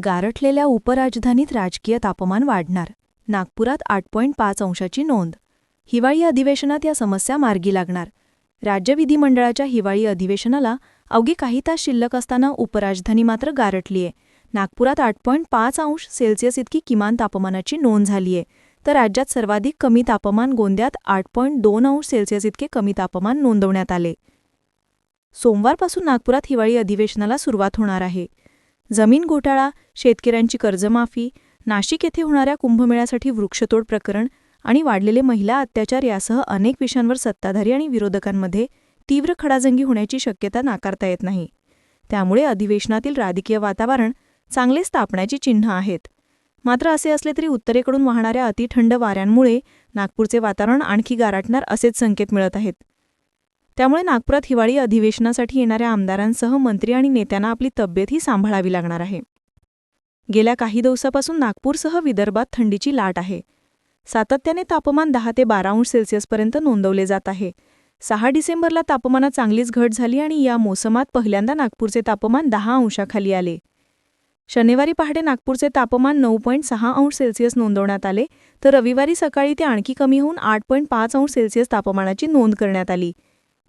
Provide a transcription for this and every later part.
गारठलेल्या उपराजधानीत राजकीय तापमान वाढणार. नागपुरात 8.5 अंशाची नोंद. हिवाळी अधिवेशनात या समस्या मार्गी लागणार. राज्य विधिमंडळाच्या हिवाळी अधिवेशनाला अवघे काही तास शिल्लक असताना उपराजधानी मात्र गारठलीये. नागपुरात 8.5 अंश सेल्सिअस इतकी किमान तापमानाची नोंद झालीये, तर राज्यात सर्वाधिक कमी तापमान गोंदियात 8.2 अंश सेल्सिअस इतके कमी तापमान नोंदवण्यात आले. सोमवारपासून नागपुरात हिवाळी अधिवेशनाला सुरुवात होणार आहे. जमीन घोटाळा, शेतकऱ्यांची कर्जमाफी, नाशिक येथे होणाऱ्या कुंभमेळ्यासाठी वृक्षतोड प्रकरण आणि वाढलेले महिला अत्याचार यासह अनेक विषयांवर सत्ताधारी आणि विरोधकांमध्ये तीव्र खडाजंगी होण्याची शक्यता नाकारता येत नाही. त्यामुळे अधिवेशनातील राजकीय वातावरण चांगलेच तापण्याची चिन्ह आहेत. मात्र असे असले तरी उत्तरेकडून वाहणाऱ्या अतिथंड वाऱ्यांमुळे नागपूरचे वातावरण आणखी गारठणार असेच संकेत मिळत आहेत. त्यामुळे नागपुरात हिवाळी अधिवेशनासाठी येणाऱ्या आमदारांसह मंत्री आणि नेत्यांना आपली तब्येतही सांभाळावी लागणार आहे. गेल्या काही दिवसापासून नागपूरसह विदर्भात थंडीची लाट आहे. सातत्याने तापमान 10 ते 12 अंश सेल्सिअसपर्यंत नोंदवले जात आहे. 6 डिसेंबरला तापमानात चांगलीच घट झाली आणि या मोसमात पहिल्यांदा नागपूरचे तापमान 10 अंशाखाली आले. शनिवारी पहाटे नागपूरचे तापमान 9.6 अंश सेल्सिअस नोंदवण्यात आले, तर रविवारी सकाळी ते आणखी कमी होऊन 8.5 अंश सेल्सिअस तापमानाची नोंद करण्यात आली.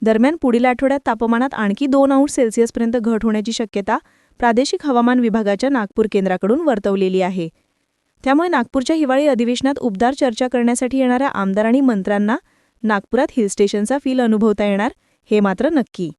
दरम्यान पुढील आठवड्यात तापमानात आणखी 2 अंश सेल्सिअसपर्यंत घट होण्याची शक्यता प्रादेशिक हवामान विभागाच्या नागपूर केंद्राकडून वर्तवलेली आहे. त्यामुळे नागपूरच्या हिवाळी अधिवेशनात उबदार चर्चा करण्यासाठी येणाऱ्या आमदार आणि मंत्र्यांना नागपुरात हिल स्टेशनचा फील अनुभवता येणार, हे मात्र नक्की.